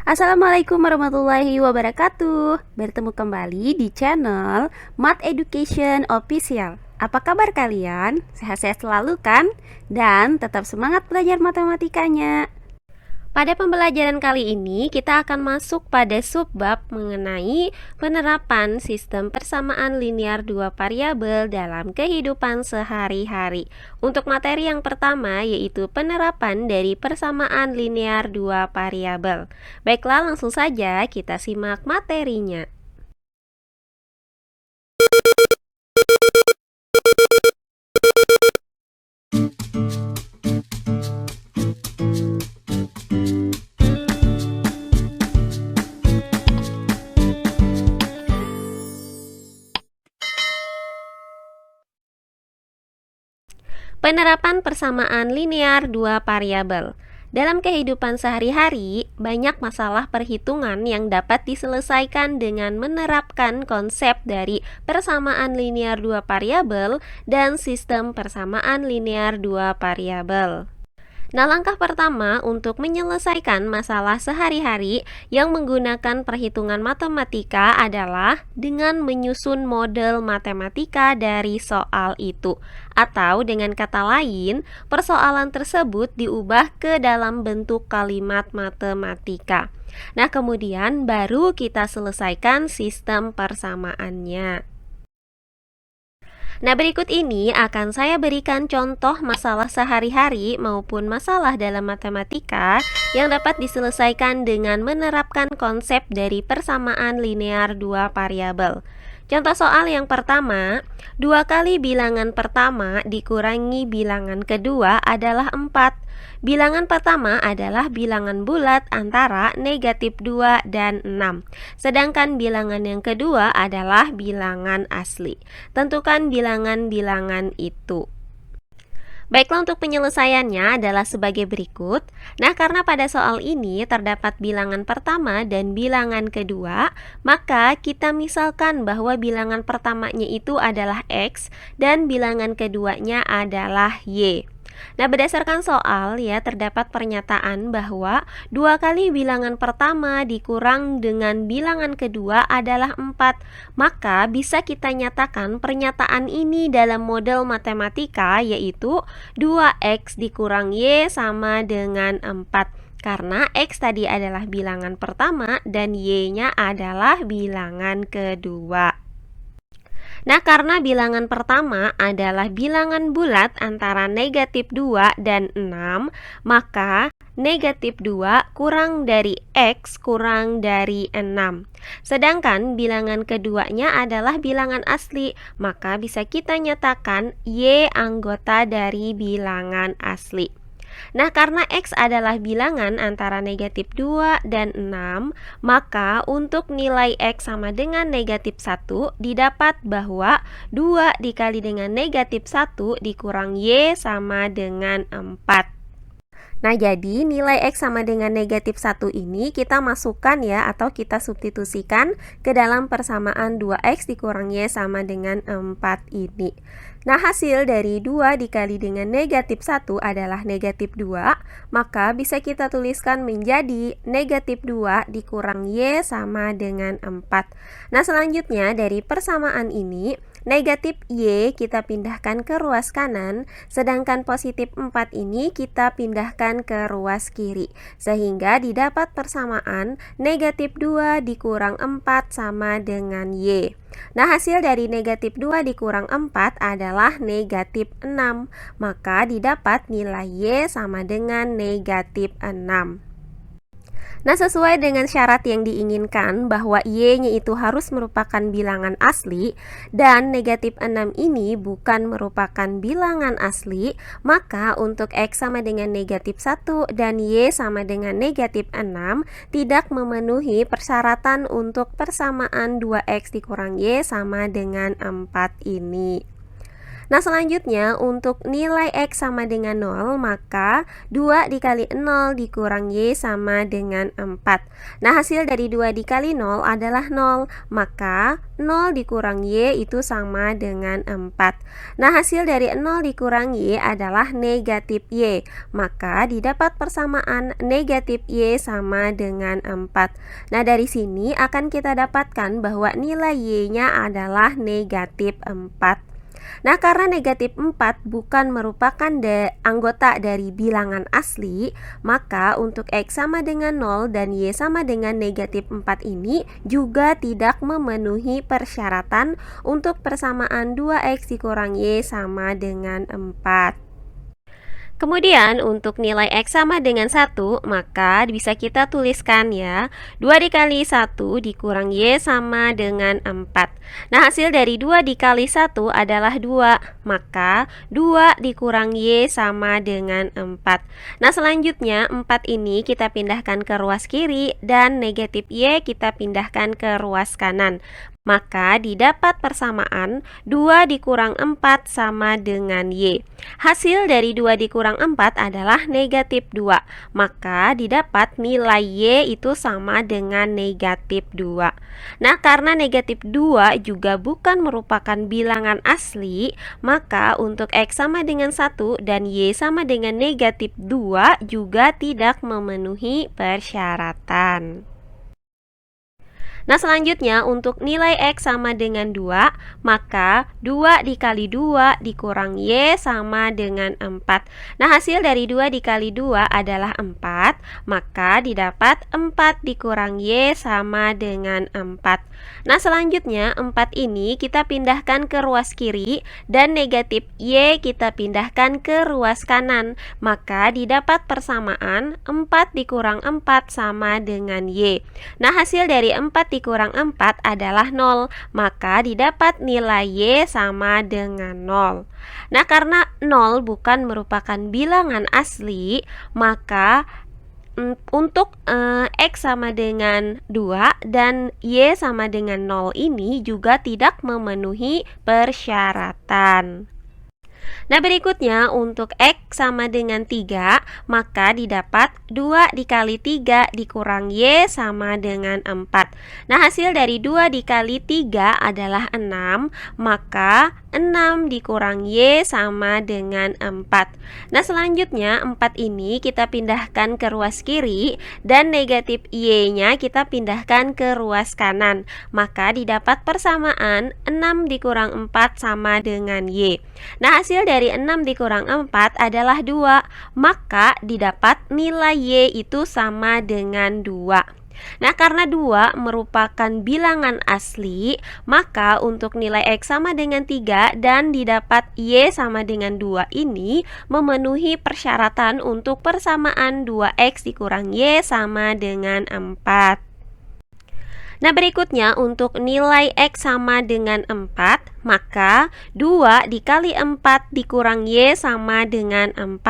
Assalamualaikum warahmatullahi wabarakatuh. Bertemu kembali di channel Math Education Official. Apa kabar kalian? Sehat-sehat selalu kan? Dan tetap semangat belajar matematikanya. Pada pembelajaran kali ini kita akan masuk pada subbab mengenai penerapan sistem persamaan linear dua variabel dalam kehidupan sehari-hari. Untuk materi yang pertama yaitu penerapan dari persamaan linear dua variabel. Baiklah, langsung saja kita simak materinya. Penerapan persamaan linear dua variabel. Dalam kehidupan sehari-hari, banyak masalah perhitungan yang dapat diselesaikan dengan menerapkan konsep dari persamaan linear dua variabel dan sistem persamaan linear dua variabel. Nah, langkah pertama untuk menyelesaikan masalah sehari-hari yang menggunakan perhitungan matematika adalah dengan menyusun model matematika dari soal itu. Atau dengan kata lain, persoalan tersebut diubah ke dalam bentuk kalimat matematika. Nah, kemudian baru kita selesaikan sistem persamaannya. Nah, berikut ini akan saya berikan contoh masalah sehari-hari maupun masalah dalam matematika yang dapat diselesaikan dengan menerapkan konsep dari persamaan linear dua variabel. Contoh soal yang pertama, 2 kali bilangan pertama dikurangi bilangan kedua adalah 4. Bilangan pertama adalah bilangan bulat antara negatif 2 dan 6. Sedangkan bilangan yang kedua adalah bilangan asli. Tentukan bilangan-bilangan itu. Baiklah, untuk penyelesaiannya adalah sebagai berikut. Nah, karena pada soal ini terdapat bilangan pertama dan bilangan kedua, maka kita misalkan bahwa bilangan pertamanya itu adalah X dan bilangan keduanya adalah Y. Nah, berdasarkan soal ya terdapat pernyataan bahwa 2 kali bilangan pertama dikurang dengan bilangan kedua adalah 4. Maka bisa kita nyatakan pernyataan ini dalam model matematika yaitu 2X dikurang Y sama dengan 4. Karena X tadi adalah bilangan pertama dan Y-nya adalah bilangan kedua. Nah, karena bilangan pertama adalah bilangan bulat antara negatif 2 dan 6, maka negatif 2 kurang dari X kurang dari 6. Sedangkan bilangan keduanya adalah bilangan asli, maka bisa kita nyatakan Y anggota dari bilangan asli. Nah, karena X adalah bilangan antara negatif 2 dan 6, maka untuk nilai X sama dengan negatif 1 didapat bahwa 2 dikali dengan negatif 1 dikurang Y sama dengan 4. Nah, jadi nilai X sama dengan negatif 1 ini kita masukkan ya, atau kita substitusikan ke dalam persamaan 2X dikurang Y sama dengan 4 ini. Nah, hasil dari 2 dikali dengan negatif 1 adalah negatif 2, maka bisa kita tuliskan menjadi negatif 2 dikurang Y sama dengan 4. Nah, selanjutnya dari persamaan ini, negatif Y kita pindahkan ke ruas kanan, sedangkan positif 4 ini kita pindahkan ke ruas kiri. Sehingga didapat persamaan negatif 2 dikurang 4 sama dengan Y. Nah, hasil dari negatif 2 dikurang 4 adalah negatif 6. Maka didapat nilai Y sama dengan negatif 6. Nah, sesuai dengan syarat yang diinginkan bahwa Y-nya itu harus merupakan bilangan asli dan negatif 6 ini bukan merupakan bilangan asli, maka untuk X sama dengan negatif 1 dan Y sama dengan negatif 6 tidak memenuhi persyaratan untuk persamaan 2X dikurang Y sama dengan 4 ini. Nah, selanjutnya untuk nilai X sama dengan 0, maka 2 dikali 0 dikurang Y sama dengan 4. Nah, hasil dari 2 dikali 0 adalah 0, maka 0 dikurang Y itu sama dengan 4. Nah, hasil dari 0 dikurang Y adalah negatif Y, maka didapat persamaan negatif Y sama dengan 4. Nah, dari sini akan kita dapatkan bahwa nilai Y-nya adalah negatif 4. Nah, karena negatif 4 bukan merupakan anggota dari bilangan asli, maka untuk X sama dengan 0 dan Y sama dengan negatif 4 ini juga tidak memenuhi persyaratan untuk persamaan 2X dikurang Y sama dengan 4. Kemudian untuk nilai X sama dengan 1, maka bisa kita tuliskan ya, 2 dikali 1 dikurang Y sama dengan 4. Nah, hasil dari 2 dikali 1 adalah 2, maka 2 dikurang Y sama dengan 4. Nah, selanjutnya 4 ini kita pindahkan ke ruas kiri dan negatif Y kita pindahkan ke ruas kanan. Maka didapat persamaan 2 dikurang 4 sama dengan Y. Hasil dari 2 dikurang 4 adalah negatif 2. Maka didapat nilai Y itu sama dengan negatif 2. Nah, karena negatif 2 juga bukan merupakan bilangan asli, maka untuk X sama dengan 1 dan Y sama dengan negatif 2 juga tidak memenuhi persyaratan. Nah, selanjutnya untuk nilai X sama dengan 2, maka 2 dikali 2 dikurang Y sama dengan 4. Nah, hasil dari 2 dikali 2 adalah 4, maka didapat 4 dikurang Y sama dengan 4. Nah, selanjutnya 4 ini kita pindahkan ke ruas kiri dan negatif Y kita pindahkan ke ruas kanan. Maka didapat persamaan 4 dikurang 4 sama dengan Y. Nah, hasil dari 4 dikurang 4 adalah 0, maka didapat nilai Y sama dengan 0. Nah, karena 0 bukan merupakan bilangan asli, maka untuk X sama dengan 2 dan Y sama dengan 0 ini juga tidak memenuhi persyaratan. Nah, berikutnya untuk X sama dengan 3, maka didapat 2 dikali 3 dikurang Y sama dengan 4. Nah, hasil dari 2 dikali 3 adalah 6, maka 6 dikurang Y sama dengan 4. Nah, selanjutnya 4 ini kita pindahkan ke ruas kiri dan negatif Y-nya kita pindahkan ke ruas kanan. Maka didapat persamaan 6 dikurang 4 sama dengan Y. Nah, hasil dari 6 dikurang 4 adalah 2, maka didapat nilai Y itu sama dengan 2. Nah, karena 2 merupakan bilangan asli, maka untuk nilai X sama dengan 3 dan didapat Y sama dengan 2 ini memenuhi persyaratan untuk persamaan 2X dikurang Y sama dengan 4. Nah, berikutnya untuk nilai X sama dengan 4, maka 2 dikali 4 dikurang Y sama dengan 4.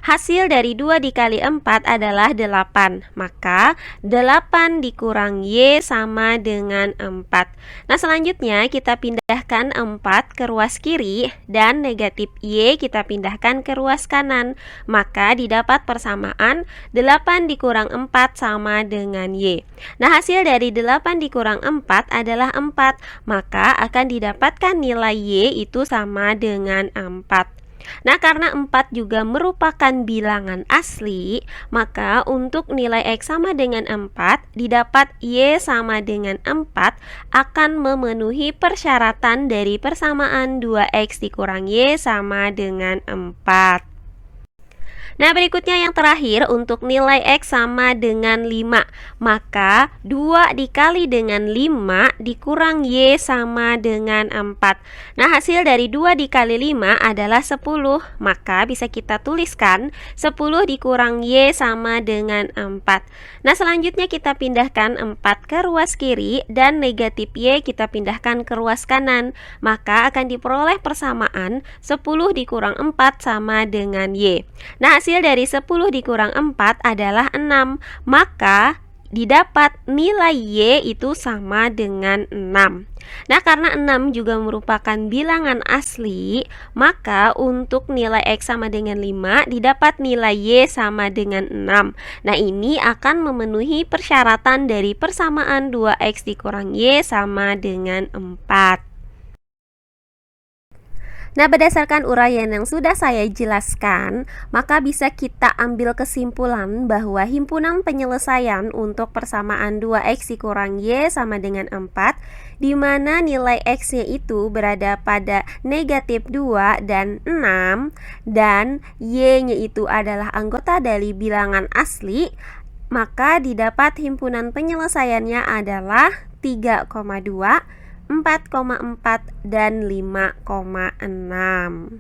Hasil dari 2 dikali 4 adalah 8, maka 8 dikurang Y sama dengan 4. Nah, selanjutnya kita pindahkan 4 ke ruas kiri dan negatif Y kita pindahkan ke ruas kanan. Maka didapat persamaan 8 dikurang 4 sama dengan Y. Nah, hasil dari 8 dikurang 4 adalah 4, maka akan didapatkan nilai Y itu sama dengan 4. Nah, karena 4 juga merupakan bilangan asli, maka untuk nilai X sama dengan 4 didapat Y sama dengan 4 akan memenuhi persyaratan dari persamaan 2X dikurang Y sama dengan 4. Nah, berikutnya yang terakhir untuk nilai X sama dengan 5, maka 2 dikali dengan 5 dikurang Y sama dengan 4. Nah, hasil dari 2 dikali 5 adalah 10, maka bisa kita tuliskan 10 dikurang Y sama dengan 4. Nah, selanjutnya kita pindahkan 4 ke ruas kiri dan negatif Y kita pindahkan ke ruas kanan. Maka akan diperoleh persamaan 10 dikurang 4 sama dengan Y. Nah, hasil dari 10 dikurang 4 adalah 6, maka didapat nilai Y itu sama dengan 6. Nah, karena 6 juga merupakan bilangan asli, maka untuk nilai X sama dengan 5 didapat nilai Y sama dengan 6. Nah, ini akan memenuhi persyaratan dari persamaan 2X dikurang Y sama dengan 4. Nah, berdasarkan uraian yang sudah saya jelaskan, maka bisa kita ambil kesimpulan bahwa himpunan penyelesaian untuk persamaan 2X dikurang Y sama dengan 4, di mana nilai X-nya itu berada pada negatif 2 dan 6, dan Y-nya itu adalah anggota dari bilangan asli, maka didapat himpunan penyelesaiannya adalah 3,2, 4,4, dan 5,6.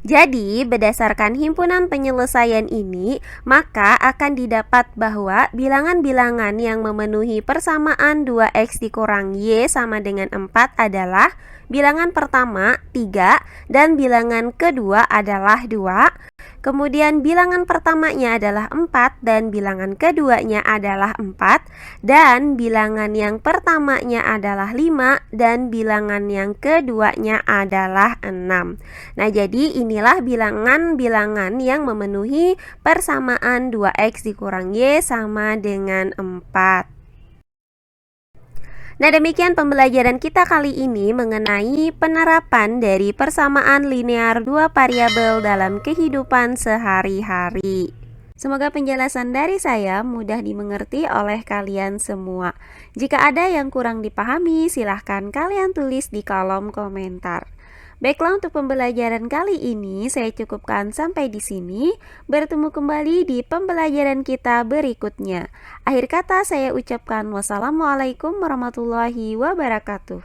Jadi, berdasarkan himpunan penyelesaian ini, maka akan didapat bahwa bilangan-bilangan yang memenuhi persamaan 2X dikurang Y sama dengan 4 adalah bilangan pertama 3 dan bilangan kedua adalah 2. Kemudian bilangan pertamanya adalah 4 dan bilangan keduanya adalah 4, dan bilangan yang pertamanya adalah 5 dan bilangan yang keduanya adalah 6. Nah, jadi inilah bilangan-bilangan yang memenuhi persamaan 2X dikurang Y sama dengan 4. Nah, demikian pembelajaran kita kali ini mengenai penerapan dari persamaan linear dua variabel dalam kehidupan sehari-hari. Semoga penjelasan dari saya mudah dimengerti oleh kalian semua. Jika ada yang kurang dipahami, silahkan kalian tulis di kolom komentar. Baiklah, untuk pembelajaran kali ini saya cukupkan sampai di sini. Bertemu kembali di pembelajaran kita berikutnya. Akhir kata saya ucapkan wassalamualaikum warahmatullahi wabarakatuh.